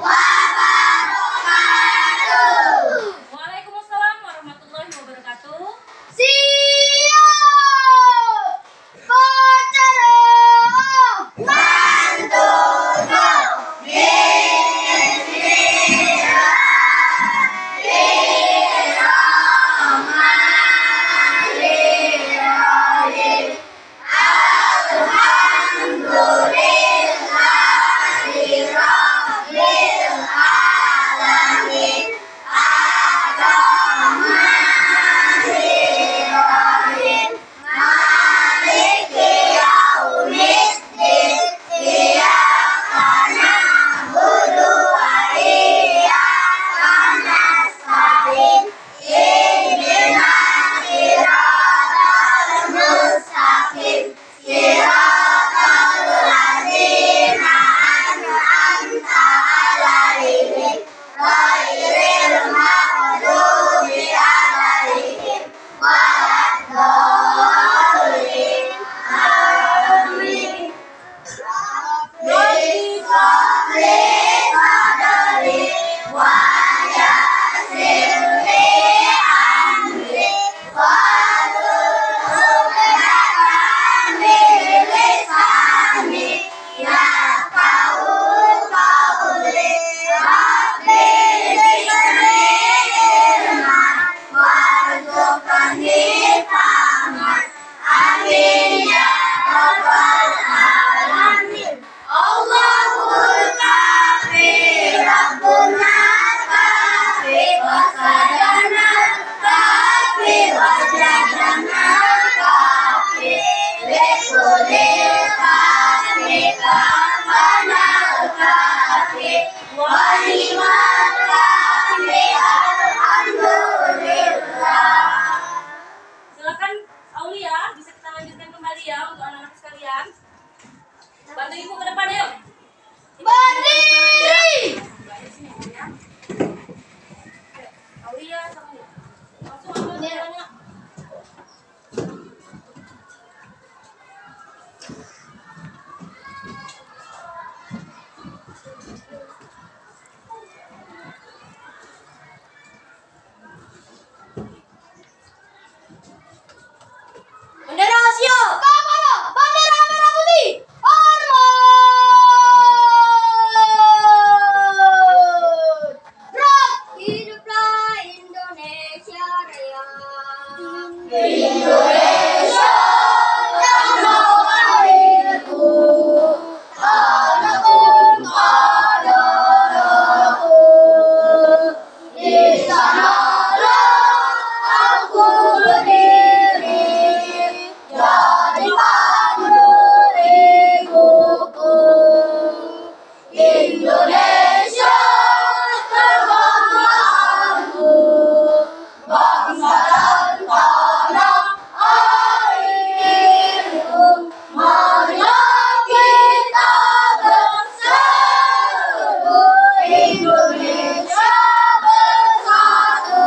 wabarakatuh. Waalaikumsalam warahmatullahi wabarakatuh. Siap. Bicara. One, two, go. Bismillahirrahmanirrahim. Alhamdulillahirabbil alamin. Ar-Rahmanirrahim. Maliki yaumiddin. Iyyaka na'budu wa iyyaka nasta'in. Ihdinas siratal mustaqim. Siratal ladzina an'amta 'alaihim ghairil maghdubi 'alaihim waladdallin. Amin. Rabbi shrahli sadri wa yassir li amri wahlul 'uqdatam min lisani yafqahu qawli. Rabbi zidni ilman warzuqni fahman. Amin ya rabbal alamin. Allahul kafi rabbuna kafi wasadana kafi wajadana kafi likulil kafi kafana kafi waliman kafi. Alhamdulillah. Silakan Aulia, bisa kita lanjutkan kembali ya untuk anak-anak sekalian. Bantu ibu ke depan yuk. Berdiri. Aulia sama ibu. Langsung ambil jalannya. Bendera Asia. Kapal. Bendera merah putih. Hormat. Rock. Hiduplah Indonesia Raya. Indonesia tanah airku, tanahku darahku. Di sanalah aku berdiri, jadi pandu ibuku. Indonesia terbangku, bangsa dan tanah airku. Marilah kita bersatu, Indonesia bersatu.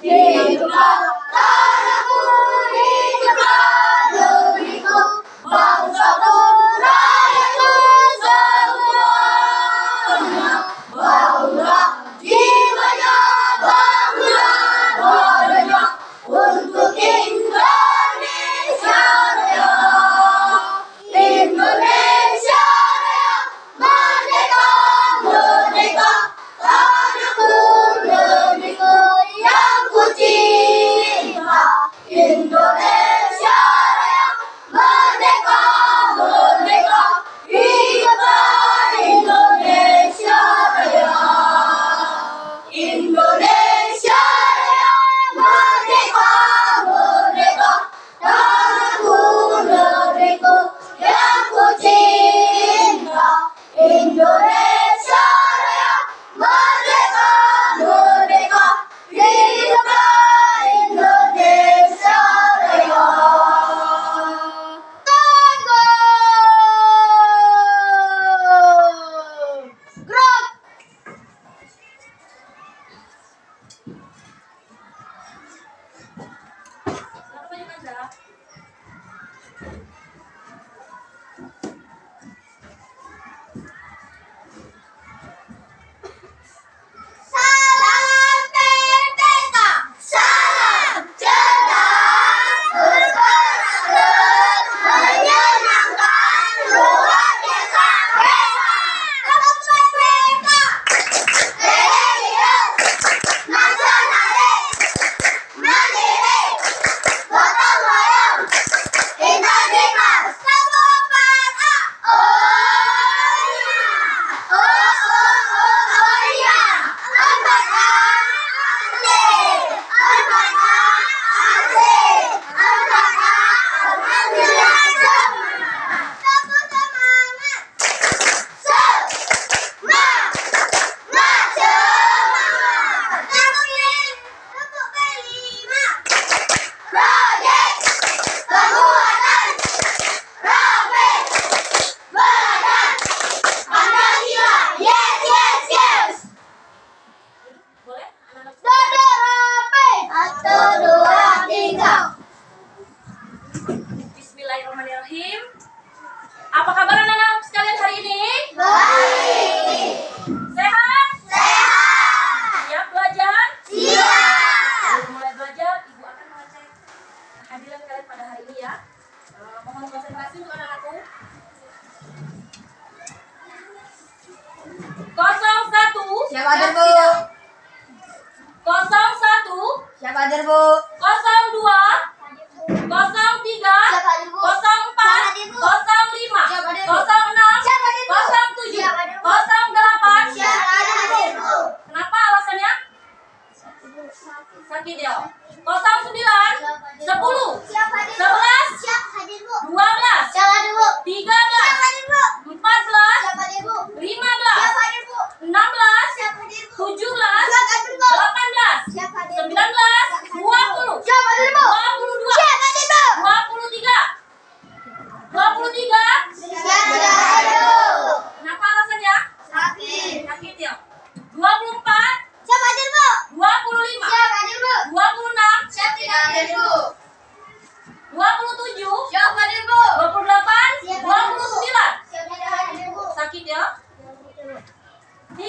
Hiduplah tanahku, hiduplah negeriku, bangsaku, rakyatku semuanya. Bangunlah jiwanya, bangunlah badannya untuk Indonesia Raya. Indonesia Raya, merdeka, merdeka, tanahku, negeriku yang ku cinta. Indonesia Raya, merdeka, merdeka, hiduplah Indonesia Raya. Indonesia Raya, merdeka, merdeka, tanahku, negeriku yang ku cinta. Indonesia Raya, merdeka, merdeka, hiduplah Indonesia Raya. Tango! Gerak! Silakan maju Kanza. 01. Siap hadir, Bu. 01. Siap hadir, Bu. 02. 03. Siap hadir, Bu. 04. Siap hadir, Bu. 05. Siap hadir, Bu. 06. Siap hadir, Bu. 07. Siap hadir, Bu. 08. Siap hadir, Bu. Kenapa alasannya? Sakit ya. 09. 10. Siap hadir, Bu. 11. Siap hadir, Bu. 12. Siap hadir, Bu. 13. Siap hadir, Bu. 14. Siap hadir, Bu. 15. Siap hadir, Bu. 16. Siap hadir, Bu. 17. Siap hadir, Bu. 18. Siap hadir, Bu. 19. 20. Siap hadir, Bu. 22. Siap hadir, Bu. 23. 23. Siap hadir, Bu. Kenapa alasannya? Sakit. Sakit ya. 24. Siap hadir, Bu. 25. Siap hadir, Bu. 26. Siap tidak hadir, Bu. 27. Siap hadir, Bu. 28. Siap hadir, Bu. 29. Siap tidak hadir, Bu. Sakit ya. 30.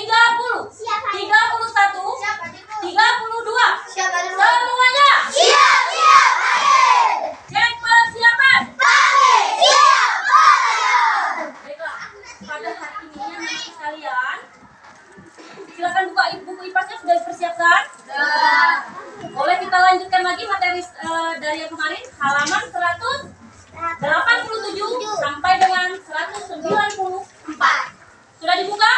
Siap hadir. 31. Siap hadir, Bu. 32. Siap hadir, Bu. Semuanya Siap hadir. cek persiapan. Kami siap hadir. Baiklah, pada hari ini anak sekalian, silakan buka buku IPAS-nya sudah dipersiapkan. Boleh kita lanjutkan lagi materi dari yang kemarin, halaman 187 sampai dengan 194. Sudah dibuka?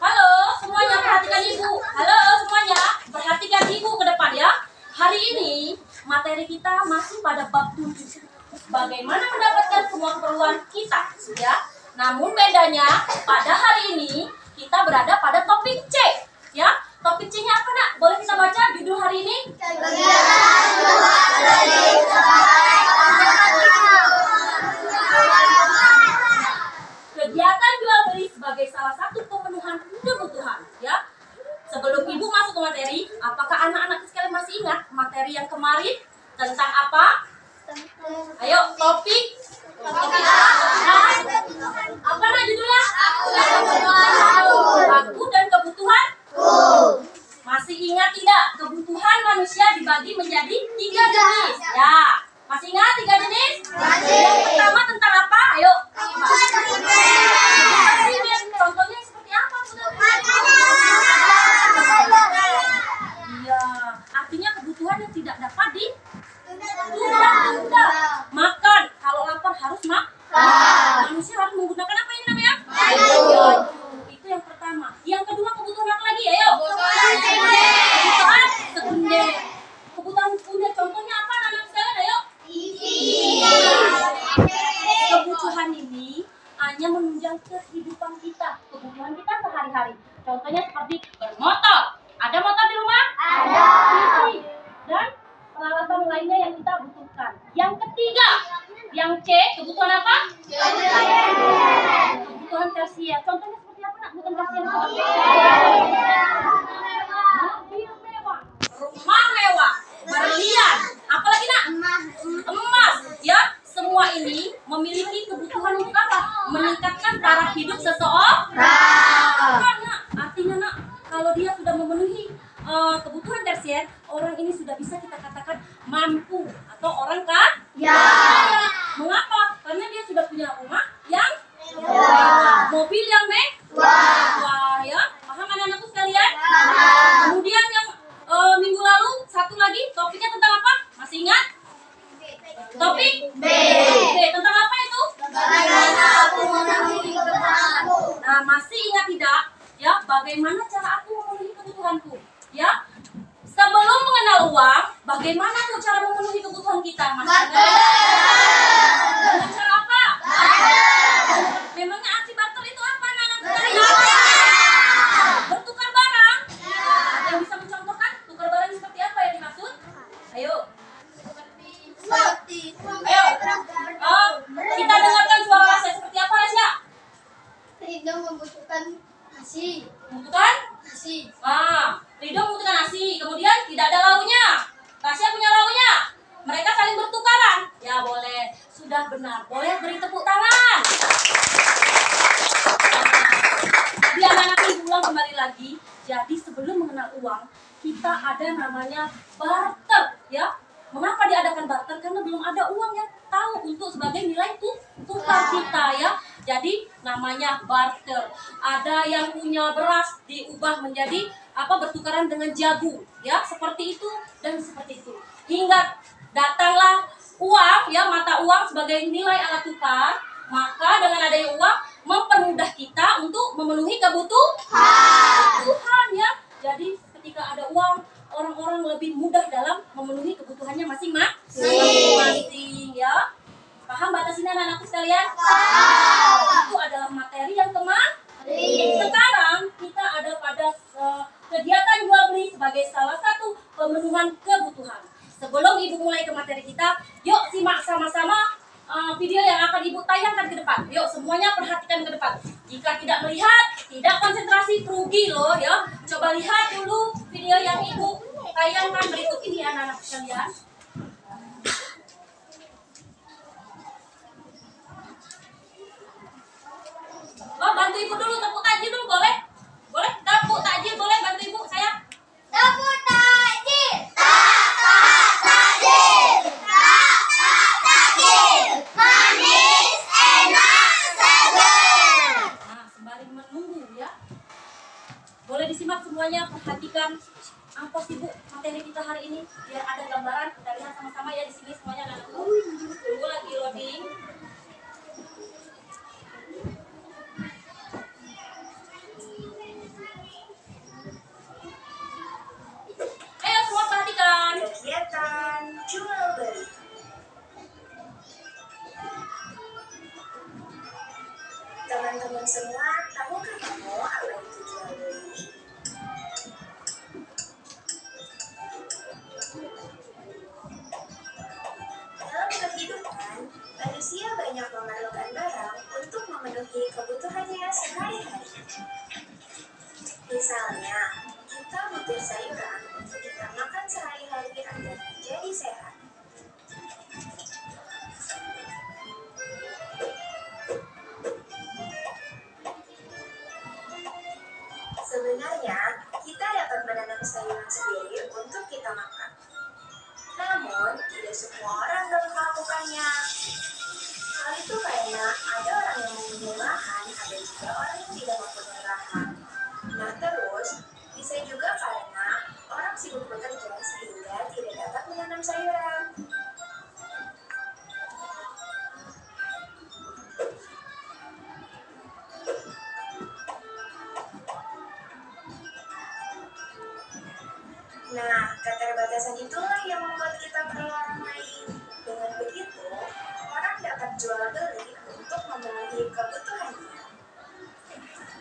Halo semuanya, perhatikan ibu. Halo semuanya, perhatikan ibu ke depan ya. Hari ini materi kita masih pada bab 7. Bagaimana mendapatkan semua keperluan kita, ya. Namun bedanya pada hari ini kita berada pada topik C, ya. Topik C-nya apa, Nak? Boleh kita baca judul hari ini? Kegiatan jual beli sebagai salah satu pemenuhan kebutuhan, ya. Sebelum ibu masuk ke materi, apakah anak-anak sekalian masih ingat materi yang kemarin tentang apa? Ayo, topik apa nak judulnya? Aku dan kebutuhan. Masih ingat tidak? Kebutuhan manusia dibagi menjadi 3 jenis. Ya, masih ingat 3 jenis? Yang pertama tentang apa? Ayo. Contohnya seperti apa? Iya, artinya kebutuhan yang tidak dapat ditunda. Makan, kalau lapar harus makan. Manusia harus menggunakan apa ini namanya? Itu yang pertama. Yang kedua, kebutuhan apa lagi? Ayo. Kebutuhan sekunder. Kebutuhan sekunder contohnya apa anak sekalian? Ayo. Kebutuhan ini hanya menunjang kehidupan kita, kebutuhan kita sehari-hari. Contohnya seperti bermotor. Ada motor di rumah? Ada. Dan peralatan lainnya yang kita butuhkan. Yang ketiga, yang C, kebutuhan apa? Kebutuhan tersier. Contohnya seperti apa, Nak? Kebutuhan tersier. Mobil mewah, rumah mewah, berlian. Apalagi, Nak? Emas. Ya, semua ini memiliki kebutuhan untuk apa? Meningkatkan taraf hidup seseorang. Nah, artinya, Nak, kalau dia sudah memenuhi kebutuhan tersier, orang ini sudah bisa kita katakan mampu atau orang kaya. Mengapa? Karena dia sudah punya rumah yang mobil yang mewah, ya. Paham anak-anakku sekalian? Kemudian yang minggu lalu satu lagi topiknya tentang apa? Masih ingat? Topik B. Tentang apa itu? Nah, masih ingat tidak? Ya, bagaimana cara aku memenuhi kebutuhanku? Ya, sebelum mengenal uang, bagaimana tuh cara memenuhi kebutuhan kita? Dengan cara apa? Memangnya arti barter itu apa, anak-anak sekalian? Bertukar barang. Yang bisa mencontohkan tukar barang seperti apa yang dimaksud? Ayo. Ayo. Kita dengarkan suara Rasya. Seperti apa, Rasya? Ridho membutuhkan nasi. Membutuhkan? Nasi. Ridho membutuhkan nasi. Kemudian tidak ada lauknya. Rasya punya lauknya. Mereka saling bertukaran. Ya boleh. Sudah benar. Boleh beri tepuk tangan. Jadi anak-anak ibu ulang kembali lagi. Jadi sebelum mengenal uang, kita ada namanya barter. Ya. Mengapa diadakan barter? Karena belum ada uang yang tahu untuk sebagai nilai tukar kita, ya. Jadi namanya barter. Ada yang punya beras diubah menjadi bertukaran dengan jagung, ya, seperti itu dan seperti itu. Hingga datanglah uang, ya, mata uang sebagai nilai alat tukar. Maka dengan adanya uang mempermudah kita untuk memenuhi kebutuhan, ya. Jadi ketika ada uang, orang-orang lebih mudah dalam memenuhi kebutuhannya masing-masing, ya. Paham batas ini anak-anakku sekalian? Itu adalah materi yang kemarin. Sekarang kita ada pada kegiatan jual beli sebagai salah satu pemenuhan kebutuhan. Sebelum Ibu mulai ke materi kita, yuk simak sama-sama video yang akan Ibu tayangkan ke depan. Yuk semuanya perhatikan ke depan. Jika tidak melihat, tidak konsentrasi, rugi loh, ya. Coba lihat dulu video yang Ibu tayangkan berikut ini anak-anak sekalian. Oh, bantu Ibu dulu tepuk takjil dulu, boleh? Boleh? Tepuk takjil boleh, bantu Ibu saya. Tepuk takjil. Takjil. Takjil. Manis, enak, segar. Nah, sembari menunggu, ya. Boleh disimak semuanya, perhatikan apa sih Bu materi kita hari ini biar ada gambaran. Kita lihat sama-sama ya di sini semuanya anak-anakku. Tunggu lagi loading. Ayo semua perhatikan. Kegiatan jual beli. Teman-teman semua, tahukah kamu apa itu jual beli? Dalam kehidupan, manusia banyak memerlukan barang untuk memenuhi kebutuhannya sehari-hari. Misalnya, kita butuh sayuran untuk kita makan sehari-hari agar menjadi sehat. Sebenarnya, kita dapat menanam sayuran sendiri untuk kita makan. Namun, tidak semua orang dapat melakukannya. Hal itu karena ada orang yang mempunyai lahan, ada juga orang yang tidak mempunyai lahan. Nah terus, bisa juga karena orang sibuk bekerja sehingga tidak dapat menanam sayuran. Nah, keterbatasan itulah yang membuat kita perlu orang lain. Dengan begitu, orang dapat jual beli untuk memenuhi kebutuhannya.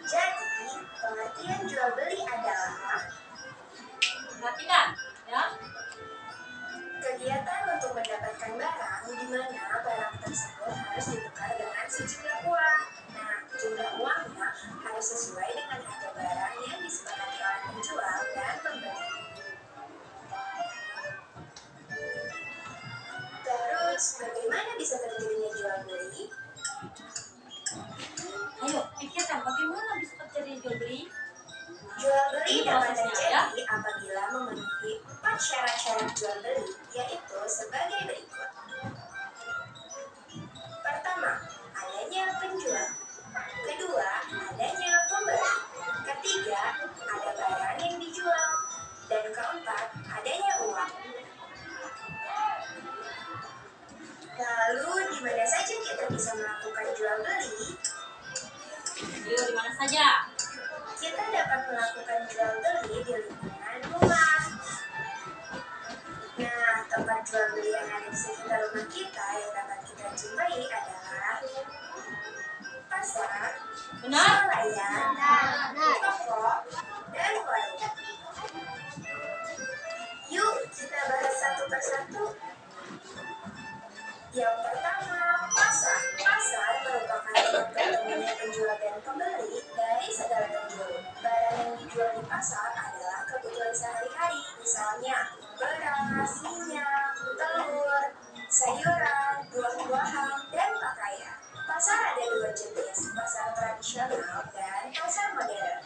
Jadi, pengertian jual beli adalah Perhatikan, ya. kegiatan untuk mendapatkan barang di mana barang tersebut harus ditukar dengan sejumlah uang. Nah, jumlah uangnya harus sesuai dengan harga barang yang disepakati oleh penjual dan pembeli. Terus, bagaimana bisa terjadinya jual beli? Ayo pikirkan bagaimana bisa terjadi jual beli. Jual beli Ini dapat prosesnya, terjadi apabila memenuhi 4 syarat-syarat jual beli, yaitu sebagai berikut. Pertama, adanya penjual. Kedua, adanya pembeli. Ketiga, ada barang yang dijual. Dan keempat, adanya uang. Lalu, di mana saja kita bisa melakukan jual beli? Ayo di mana saja? Kita dapat melakukan jual beli di lingkungan rumah. Nah, tempat jual beli yang ada di sekitar rumah kita yang dapat kita jumpai adalah pasar, Benar? swalayan, toko, dan warung. Yuk, kita bahas satu persatu. Yang pertama, pasar. Pasar merupakan tempat bertemunya penjual dan pembeli dari segala penjuru. Barang yang dijual di pasar adalah kebutuhan sehari-hari, misalnya beras, minyak, telur, sayuran, buah-buahan, dan pakaian. Pasar ada dua jenis, pasar tradisional dan pasar modern.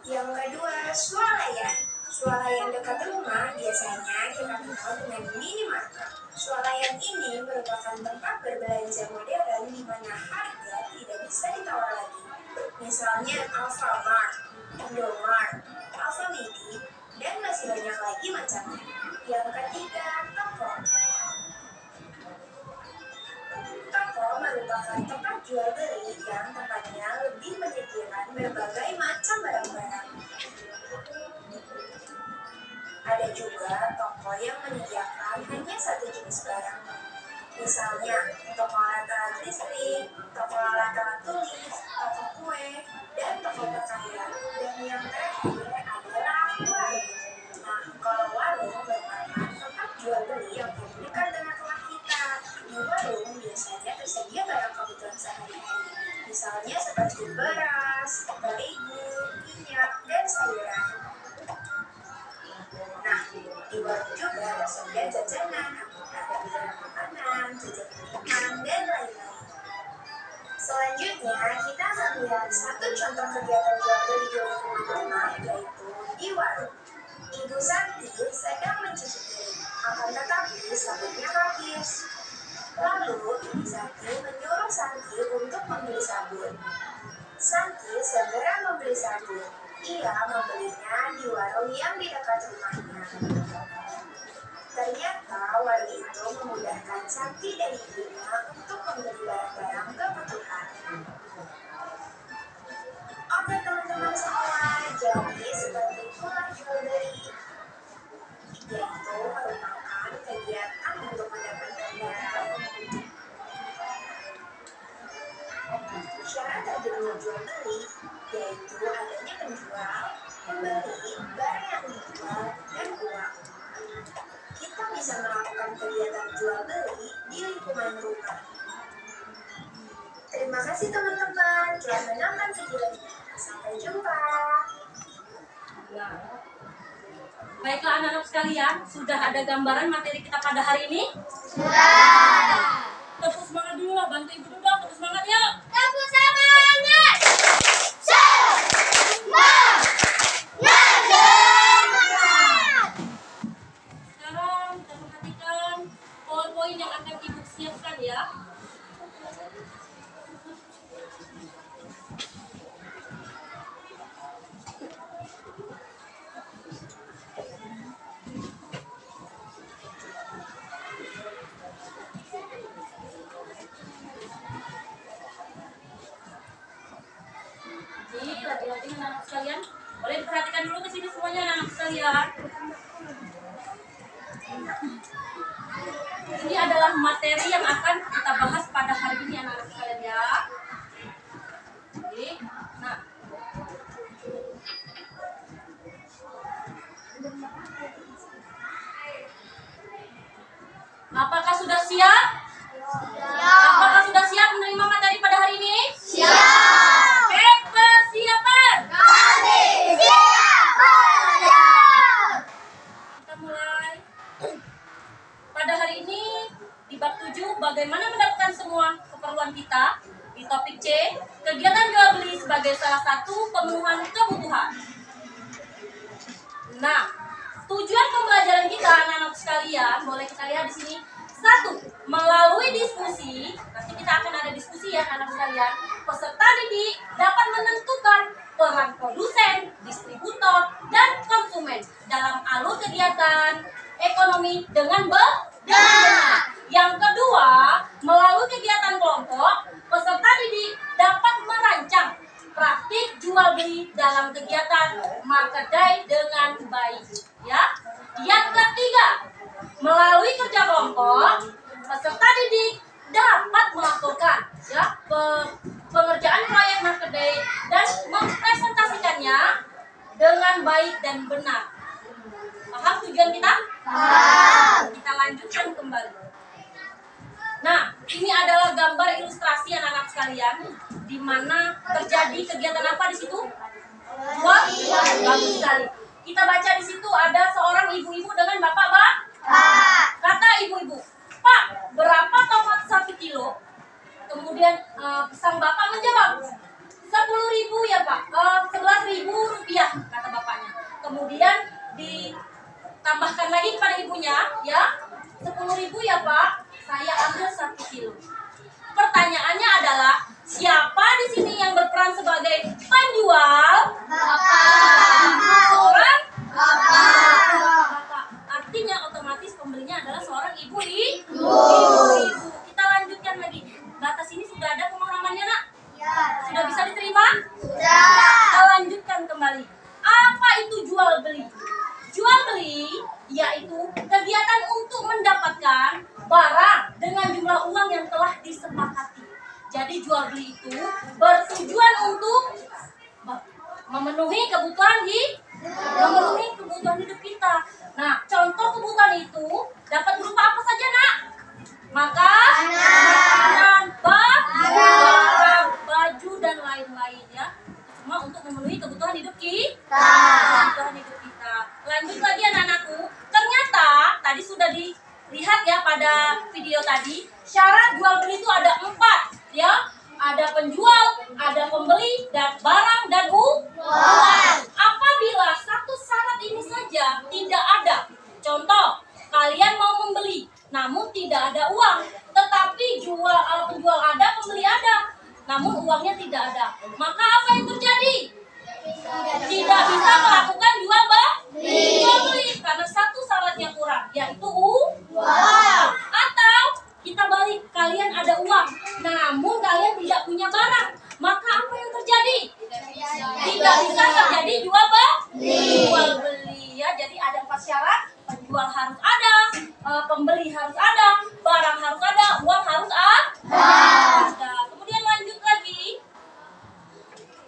Yang kedua, swalayan. Swalayan dekat rumah biasanya kita kenal dengan minimarket. Swalayan ini merupakan tempat berbelanja modern di mana harga tidak bisa ditawar lagi. Misalnya Alfamart, Indomart, Alfamidi, dan masih banyak lagi macamnya. Yang ketiga, toko. Toko merupakan tempat jual beli yang tempatnya lebih menyediakan berbagai macam barang-barang. Ada juga toko yang menyediakan hanya satu jenis barang. Misalnya, toko alat-alat listrik, toko alat-alat tulis, toko kue, dan toko pakaian. Dan yang terakhir adalah warung. Nah, kalau warung merupakan tempat jual beli yang dekat dengan rumah kita. Di warung biasanya tersedia barang kebutuhan sehari-hari. Misalnya seperti beras, terigu, minyak, dan sayuran. Nah, di warung juga tersedia jajanan, ada beberapa makanan, jajanan minuman, dan lain-lain. Selanjutnya, kita akan lihat satu contoh kegiatan jual beli di rumah, yaitu di warung. Ibu Santi sedang mencuci piring, akan tetapi sabunnya habis. Lalu, Ibu Santi menyuruh Santi untuk membeli sabun. Santi segera membeli sabun. Ia membelinya di warung yang di dekat rumahnya. Ternyata warung itu memudahkan Santi dan ibunya untuk membeli barang-barang kebutuhan. Oke teman-teman semua, jadi seperti itulah jual beli, yaitu merupakan kegiatan untuk mendapatkan barang. Syarat terjadinya jual beli yaitu adanya penjual, pembeli, barang yang dijual, dan uang. Kita bisa melakukan kegiatan jual beli di lingkungan rumah. Terima kasih teman-teman telah menonton videonya. Sampai jumpa. Nah, baiklah anak-anak sekalian, sudah ada gambaran materi kita pada hari ini? Sudah. Tepuk semangat dulu lah, bantu ibu dulu dong, tepuk semangat yuk. Tepuk semangat. Sekarang kita perhatikan poin-poin yang akan ibu siapkan ya. Jadi hati-hati anak-anak sekalian. Boleh diperhatikan dulu ke sini semuanya anak-anak sekalian. Ini adalah materi yang akan kita bahas pada hari ini anak-anak sekalian ya. Oke. Nah, apakah sudah siap? Apakah sudah siap menerima materi pada hari ini? Siap. Oke, persiapan. Kami siap. Kita mulai. Pada hari ini di bab 7 bagaimana mendapatkan semua keperluan kita. Di topik C, kegiatan jual beli sebagai salah satu pemenuhan kebutuhan. Nah, tujuan pembelajaran kita anak-anak sekalian, boleh kita lihat di sini. 1. Melalui diskusi, nanti kita akan ada diskusi ya anak-anak sekalian. Peserta didik dapat menentukan peran produsen, distributor, dan konsumen dalam alur kegiatan ekonomi dengan benar. Yang kedua, melalui kegiatan kelompok, peserta didik dapat merancang praktik jual beli dalam kegiatan market day dengan baik. Ya. Yang ketiga, melalui kerja kelompok, peserta didik dapat melakukan ya pengerjaan proyek market day dan mempresentasikannya dengan baik dan benar. Paham tujuan kita? Kita lanjutkan kembali. Nah, ini adalah gambar ilustrasi anak-anak sekalian, di mana terjadi kegiatan apa di situ? Jual. Bagus sekali. Kita baca di situ ada seorang ibu-ibu dengan bapak. Kata ibu-ibu, Pak, berapa tomat 1 kilo? Kemudian sang bapak menjawab, 10.000 ya Pak, 11.000 rupiah, kata bapaknya. Kemudian ditambahkan lagi kepada ibunya, ya, 10.000 ya Pak, saya ambil 1 kilo. Pertanyaannya adalah, siapa di sini yang berperan sebagai penjual? Seorang bapak. Artinya otomatis pembelinya adalah seorang ibu. Kita lanjutkan lagi. Batas ini sudah ada pemahamannya nak? Sudah bisa diterima? Kita lanjutkan kembali. Apa itu jual beli? Jual beli yaitu kegiatan untuk mendapatkan barang dengan jumlah uang yang telah disepakati. Jadi jual beli itu bertujuan untuk memenuhi kebutuhan hidup kita. Nah, contoh kebutuhan itu dapat berupa apa saja nak? Makanan, barang, baju dan lain-lain ya. Semua untuk memenuhi kebutuhan hidup kita. Lanjut lagi anak-anakku. Ternyata tadi sudah dilihat ya pada video tadi, syarat jual beli itu ada 4 ya. Ada penjual, ada pembeli, dan barang dan uang. Apabila satu syarat ini saja tidak ada, contoh kalian mau membeli, namun tidak ada uang, tetapi penjual ada, pembeli ada, namun uangnya tidak ada, maka apa yang terjadi? Tidak bisa melakukan jual beli karena satu syaratnya kurang, yaitu uang. Atau kita balik, kalian ada uang, namun kalian tidak punya barang, maka apa yang terjadi? Tidak bisa terjadi jual beli ya. Jadi ada 4 syarat: penjual harus ada, pembeli harus ada, barang harus ada, uang harus ada. Kemudian lanjut lagi,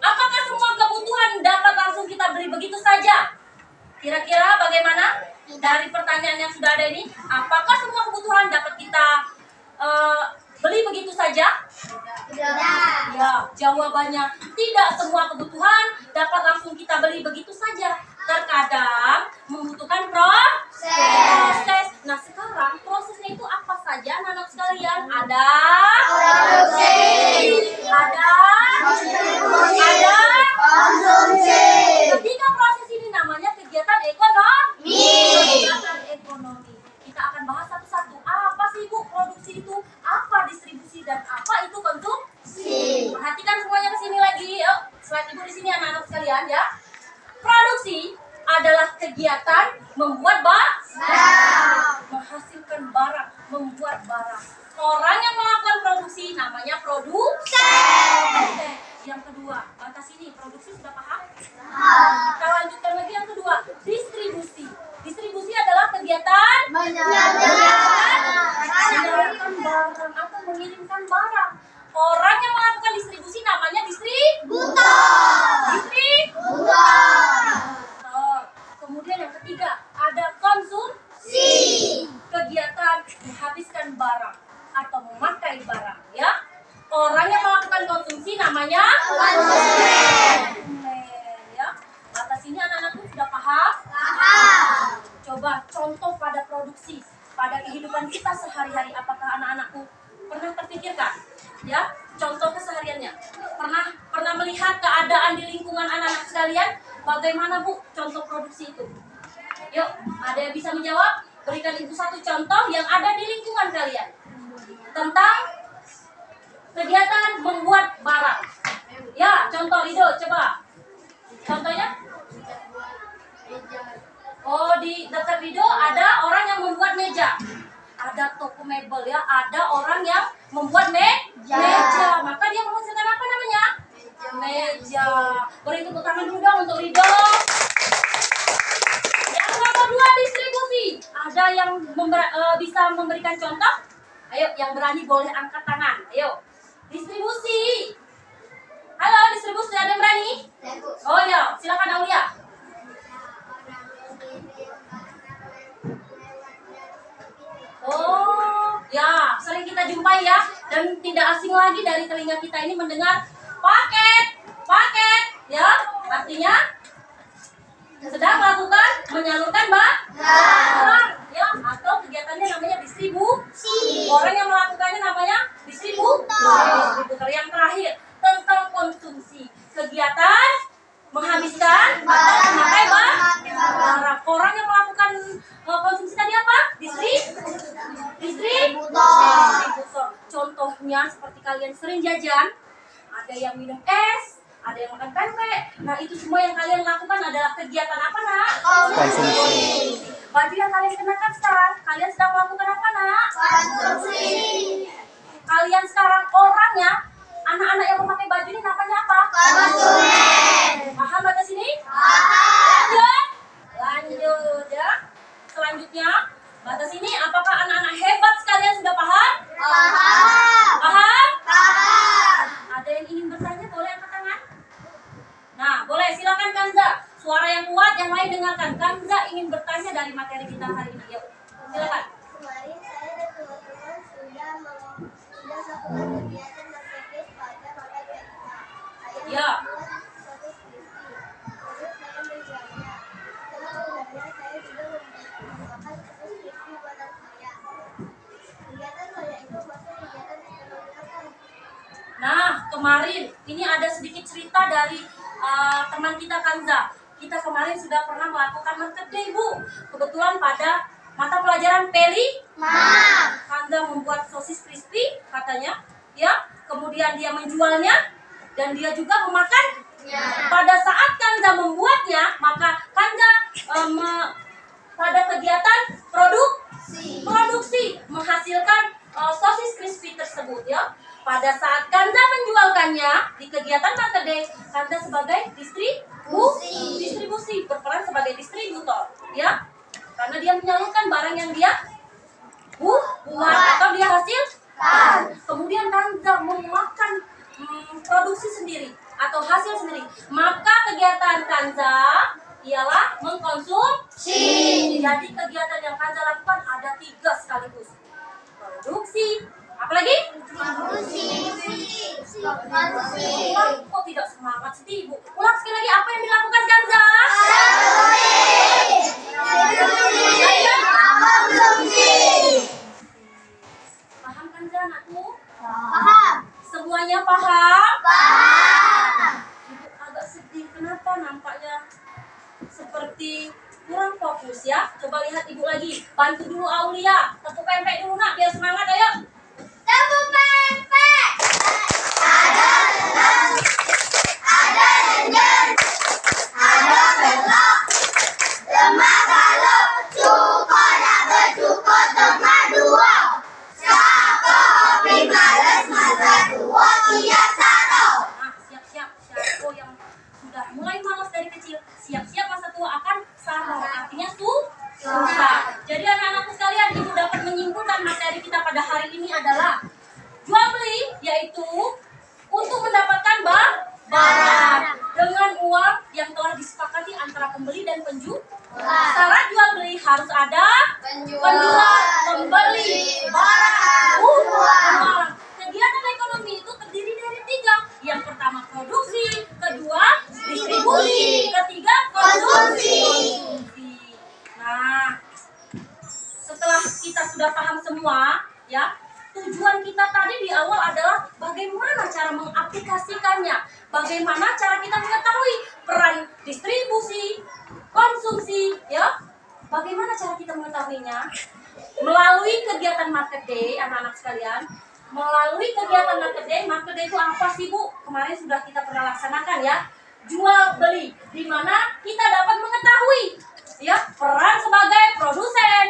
apakah semua kebutuhan dapat langsung kita beli begitu saja? Kira-kira bagaimana? Dari pertanyaan yang sudah ada ini, apakah semua kebutuhan dapat kita beli begitu saja? Ya, jawabannya tidak semua kebutuhan dapat langsung kita beli begitu saja. Terkadang membutuhkan proses. Nah, sekarang prosesnya itu apa saja anak-anak sekalian? Ada konsumsi. Ketika proses ini namanya kegiatan ekonomi. Kita akan bahas satu-satu. Apa sih Bu produksi itu? Apa distribusi dan apa itu konsumsi? Perhatikan semuanya ke sini lagi. Yuk, slide Ibu di sini anak-anak sekalian ya. Produksi adalah kegiatan membuat menghasilkan barang, membuat barang. Orang yang melakukan produksi namanya produsen. Yang kedua, batas ini produksi sudah paham? Kita lanjutkan lagi yang kedua, distribusi. Distribusi adalah kegiatan menyampaikan barang atau mengirimkan barang. Orang yang melakukan distribusi namanya distributor. Kemudian yang ketiga, ada konsumsi. Kegiatan menghabiskan barang atau memakai barang ya. Orang yang melakukan konsumsi namanya konsumen ya. Batas ini anak-anakku sudah paham? Coba contoh pada produksi, pada kehidupan kita sehari-hari, apakah anak-anakku pernah terpikirkan? Ya, contoh kesehariannya. Pernah melihat keadaan di lingkungan anak-anak sekalian? Bagaimana Bu contoh produksi itu? Yuk, ada yang bisa menjawab? Berikan Ibu satu contoh yang ada di lingkungan kalian tentang kegiatan membuat barang. Ya, contoh Rido, coba. Contohnya? Oh, di dekat Rido ada orang yang membuat meja. Ada toko mebel ya, ada orang yang membuat meja. Maka dia menghasilkan apa namanya? Meja. Beri tepuk tangan dulu dong untuk Rido. Yang nomor 2, distribusi. Ada yang bisa memberikan contoh? Ayo, yang berani boleh angkat tangan. Ayo. Distribusi. Halo, distribusi, ada yang berani? Oh ya, silakan Aulia. Oh, ya, sering kita jumpai ya, dan tidak asing lagi dari telinga kita ini mendengar paket, ya, artinya sedang melakukan menyalurkan barang, ya, atau kegiatannya namanya distribusi. Orang yang melakukannya namanya distributor. Yang terakhir tentang konsumsi, kegiatan menghabiskan atau memakai barang. Orang yang melakukan konsumsi tadi apa? Distributor. Contohnya seperti kalian sering jajan, ada yang minum es, ada yang makan pempek. Nah, itu semua yang kalian lakukan adalah kegiatan apa, Nak? Konsumsi. Baju yang kalian kenakan sekarang, kalian sedang melakukan apa, Nak? Konsumsi. Kalian sekarang orangnya, anak-anak yang memakai baju ini namanya apa? Konsumen. Paham batas ini? Paham. Lanjut ya. Selanjutnya, batas ini apakah anak-anak hebat sekalian sudah paham? Paham. Paham? Paham. Ada yang ingin bertanya boleh angkat tangan? Nah, boleh silakan Kanza. Suara yang kuat yang lain dengarkan. Kanza ingin bertanya dari materi kita hari ini. Yuk, silakan. Kemarin saya dan teman-teman sudah melakukan kegiatan marketplace pada mata kita. Saya Ya. membuat suatu skripsi, terus saya menjualnya. Setelah menjualnya, saya juga membuatkan suatu skripsi buatan saya. Kegiatan saya itu masuk kegiatan ekonomi apa? Nah, kemarin ini ada sedikit cerita dari teman kita Kanza. Kita kemarin sudah pernah melakukan market day, Bu. Kebetulan pada mata pelajaran Peli, Kanza membuat sosis crispy katanya, ya. Kemudian dia menjualnya dan dia juga memakan. Pada saat Kanza membuatnya, maka Kanza pada kegiatan produksi menghasilkan sosis crispy tersebut, ya. Pada saat Kanza menjualkannya di kegiatan market day, Kanza sebagai distribusi berperan sebagai distributor, ya. Karena dia menyalurkan barang yang dia buat atau dia hasilkan. Kemudian Kanza memakan produksi sendiri atau hasil sendiri. Maka kegiatan Kanza ialah mengkonsumsi. Jadi kegiatan yang Kanza lakukan ada 3 sekaligus. Produksi, apalagi? Kok tidak semangat sih, Ibu? Ulang sekali lagi, apa yang dilakukan Kanza? Paham Kanza, anakku? Paham. Semuanya paham? Paham. Ibu agak sedih, kenapa nampaknya seperti kurang fokus ya? Coba lihat Ibu lagi, bantu dulu Aulia, tepuk pempek dulu Nak, biar semangat, ayo. Tepuk pempek. Ada senang, ada lenjer, ada belok, lemah kalau cuko dapat cuko teman dua. Siapa hobi males masa tua tiap satu. Nah, siap-siap, siapa yang sudah mulai malas dari kecil, siap-siap masa tua akan sama, artinya susah. Jadi anak-anakku sekalian, Ibu dapat menyimpulkan materi kita pada hari ini adalah jual beli, yaitu untuk mendapatkan barang dengan uang yang telah disepakati antara pembeli dan penjual. Syarat jual beli harus ada penjual, pembeli, barang, uang. Kegiatan ekonomi itu terdiri dari 3. Yang pertama produksi, kedua distribusi, ketiga konsumsi. Nah, setelah kita sudah paham semua, ya, tujuan kita tadi di awal adalah bagaimana cara mengaplikasikannya, bagaimana cara kita mengetahui peran distribusi, konsumsi, ya, bagaimana cara kita mengetahuinya melalui kegiatan market day, anak-anak sekalian. Melalui kegiatan market day itu apa sih, Bu? Kemarin sudah kita pernah laksanakan, ya, jual beli, di mana kita dapat mengetahui, ya, peran sebagai produsen,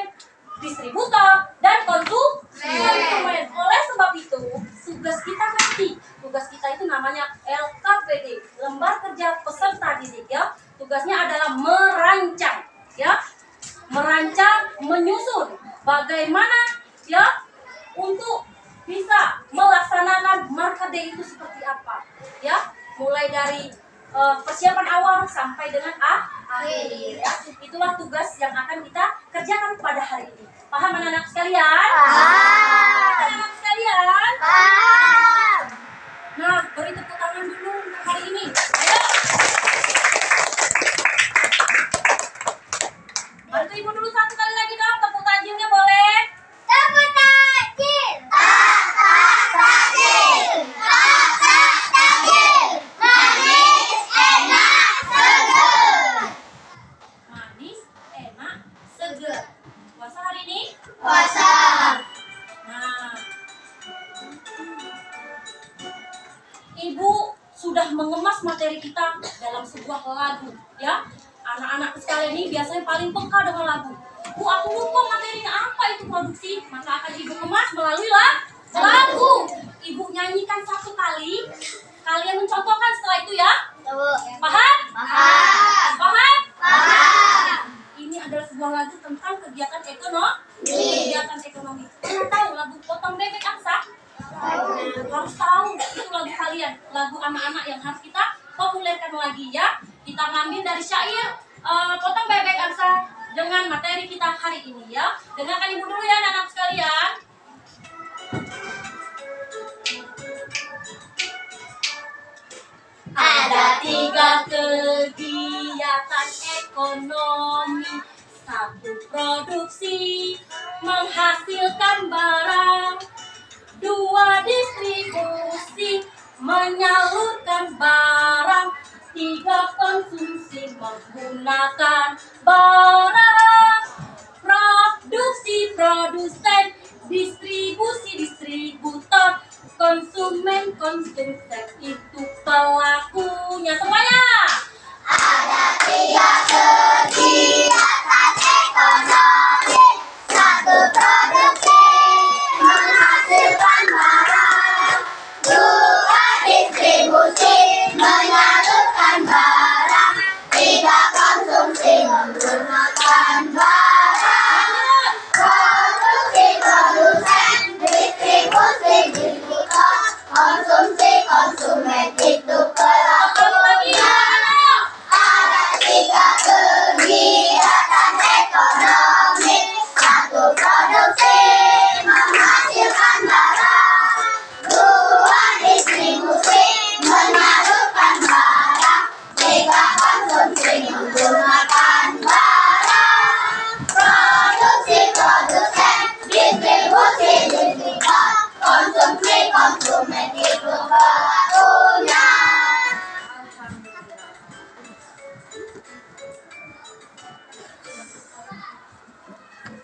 distributor, dan konsumen. Oleh sebab itu, tugas kita nanti, tugas kita itu namanya LKPD, lembar kerja peserta didik, ya. Tugasnya adalah merancang, ya, menyusun bagaimana, ya, untuk bisa melaksanakan market day itu seperti apa, ya, mulai dari persiapan awal sampai dengan akhir, ya. Itulah tugas yang akan kita kerjakan pada hari ini. Paham anak-anak sekalian? Paham. Anak-anak sekalian? Paham. Nah, beri tepuk tangan dulu untuk hari ini. Ayo. Bantu Ibu dulu satu kali lagi dong, tepuk tajilnya boleh? Tepuk tajil. Tajil. Tajil. Manis, enak, seger. Manis, enak, seger. Puasa hari ini? Puasa. Nah, sudah mengemas materi kita dalam sebuah lagu, ya. Anak-anak sekalian ini biasanya paling peka dengan lagu. Bu, aku lupa materinya apa itu produksi, maka akan ibu kemas melalui lagu. Ibu nyanyikan satu kali, kalian mencontohkan setelah itu ya. Paham? Paham? Ini adalah sebuah lagu tentang kegiatan ekonomi. Kalian tahu lagu Potong Bebek Angsa? Harus tahu itu lagu kalian, lagu anak-anak yang harus kita populerkan lagi ya. Kita ngambil dari syair Potong Bebek Angsa dengan materi kita hari ini ya. Dengarkan ibu dulu ya anak-anak sekalian. Ada 3 kegiatan ekonomi. 1 produksi menghasilkan barang. 2 distribusi menyalurkan barang. 3 konsumsi menggunakan barang. Produksi produsen, distribusi distributor, konsumen konsumsen itu pelakunya semuanya. Ada 3 kegiatan ekonomi. 1 produksi menghasilkan barang. 2 distribusi menyalurkan barang. 3 konsumsi menggunakan barang. Produksi produsen, distribusi distributor, konsumsi konsumen itu pelakunya. Ada 3 kegiatan ekonomi. 1 produksi menghasilkan barang. 2 distribusi menyalurkan barang. 3 konsumsi menggunakan barang. Produksi produsen, distribusi distributor, konsumsi konsumen itu pelakunya.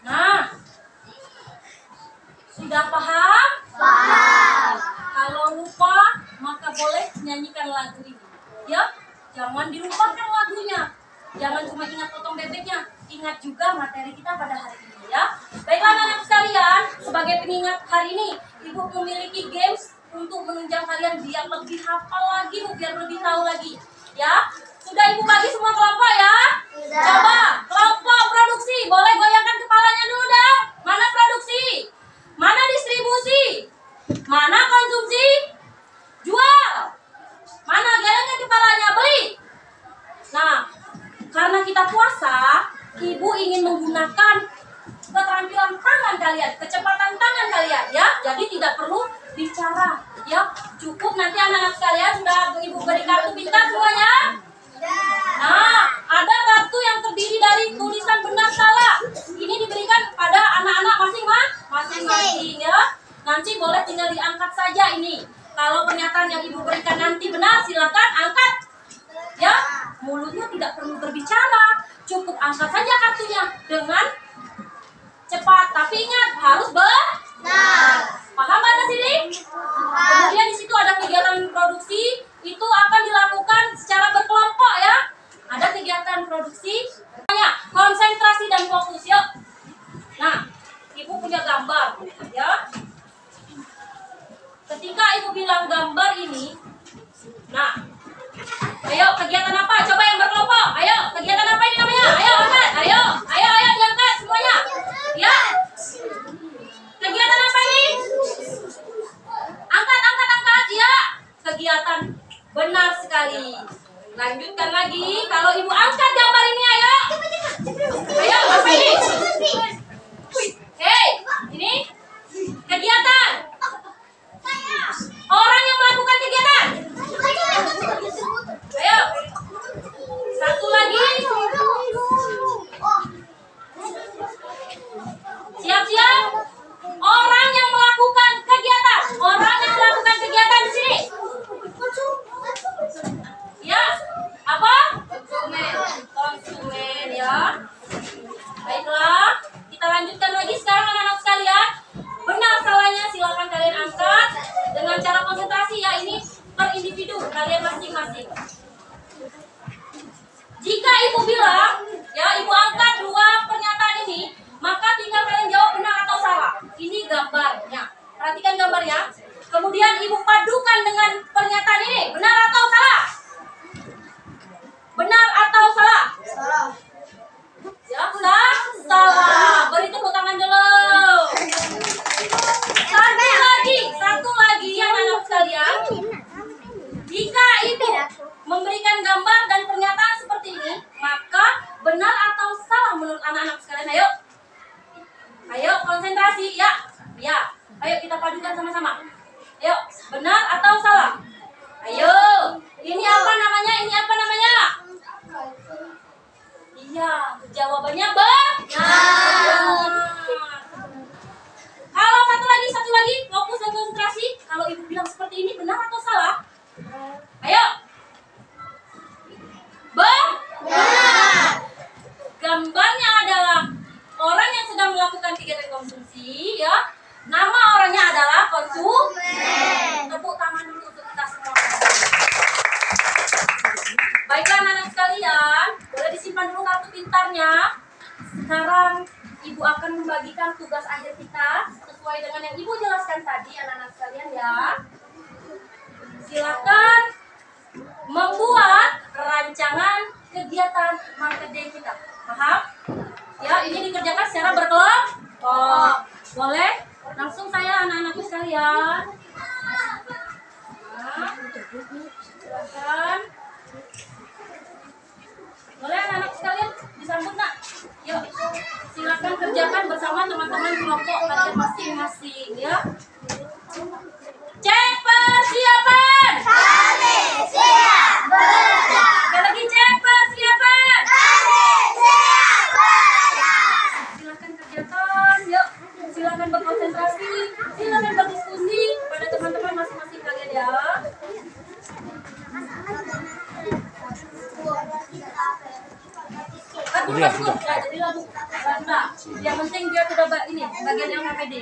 Nah, sudah paham? Paham. Kalau lupa, maka boleh nyanyikan lagu ini. Ya, jangan dilupakan lagunya. Jangan cuma ingat potong bebeknya, ingat juga materi kita pada hari ini ya. Baiklah anak-anak sekalian, sebagai pengingat hari ini, Ibu memiliki games untuk menunjang kalian biar lebih hafal lagi, biar lebih tahu lagi. Ya, sudah Ibu bagi semua kelompok ya? Sudah. Coba kelompok produksi, boleh goyangkan kepalanya dulu dong. Mana produksi? Mana distribusi? Mana konsumsi? Jual. Mana gelengkan kepalanya? Beli. Nah, karena kita puasa, Ibu ingin menggunakan keterampilan tangan kalian, kecepatan tangan kalian ya. Jadi tidak perlu bicara ya. Cukup nanti anak-anak sekalian sudah Ibu beri kartu pintar semuanya. Nah, ada kartu yang terdiri dari tulisan benar salah. Ini diberikan pada anak-anak masing-masing ya. Nanti boleh tinggal diangkat saja ini. Kalau pernyataan yang Ibu berikan nanti benar, silakan angkat. Ya, mulutnya tidak perlu berbicara. Cukup angkat saja kartunya dengan cepat. Tapi ingat, harus benar. Paham Mbak Nasiri? Kemudian di situ ada kegiatan produksi, itu akan dilakukan secara berkelompok ya. Ada kegiatan produksi, konsentrasi dan fokus yuk. Nah, Ibu punya gambar ya. Ketika Ibu bilang gambar ini, nah, ayo kegiatan apa? Coba yang berkelompok. Ayo, kegiatan apa ini namanya? Ayo angkat, ayo diangkat semuanya. Ya. Kegiatan apa ini? Angkat ya. Kegiatan benar sekali. Lanjutkan lagi. Kalau Ibu angkat gambar ini, ayo. Ayo, apa ini? Hei, ini kegiatan. Orang yang melakukan kegiatan. Ayo. Satu lagi. Siap-siap. Orang yang melakukan kegiatan. Orang yang melakukan kegiatan di sini. Ya. Apa? Konsumen ya. Baiklah. Kita lanjutkan lagi sekarang anak-anak sekalian. Benar salahnya silakan kalian angkat dengan cara konsentrasi ya, ini per individu. kalian masing-masing. Jika ibu bilang, ya ibu angkat dua pernyataan ini, maka tinggal kalian jawab benar atau salah. Ini gambarnya. Perhatikan gambarnya. Kemudian ibu padukan dengan pernyataan ini, benar atau salah? Benar atau salah? Salah. Ya, salah. Beri tepuk tangan dulu. Satu lagi yang anak sekalian. Jika ibu memberikan gambar dan pernyataan seperti ini, maka benar atau salah menurut anak-anak sekalian? Ayo. Ayo konsentrasi ya. Ya. Ayo kita padukan sama-sama. Ayo, benar atau salah? Ayo. Ini apa namanya? Ini apa namanya? Iya, jawabannya benar. Kalau satu lagi, fokus dan konsentrasi. Kalau ibu bilang seperti ini, benar atau salah? Ayo. Benar. Gambarnya adalah orang yang sedang melakukan kegiatan konsumsi, ya. Nama orangnya adalah konsumen. Tepuk tangan dulu untuk kita semua. Baiklah anak-anak sekalian, boleh disimpan dulu kartu pintarnya. Sekarang ibu akan membagikan tugas akhir kita sesuai dengan yang ibu jelaskan tadi, anak-anak sekalian ya. Silakan membuat rancangan kegiatan marketing kita. Paham? Ya, ini dikerjakan secara berkelompok. Boleh? Langsung saya anak-anakku sekalian. Nah, silakan. Boleh anak-anak sekalian disambut nak. Yuk, silakan kerjakan bersama teman-teman kelompok kalian masing-masing ya. Cek persiapan. Kami siap bekerja. Sekali lagi cek persiapan. Kami siap bekerja. Silakan kerjakan, yuk. Silakan berkonsentrasi, silakan berdiskusi pada teman-teman masing-masing kalian ya. Sudah. Jadi lagu. Yang penting dia tidak ini bagian yang KPD.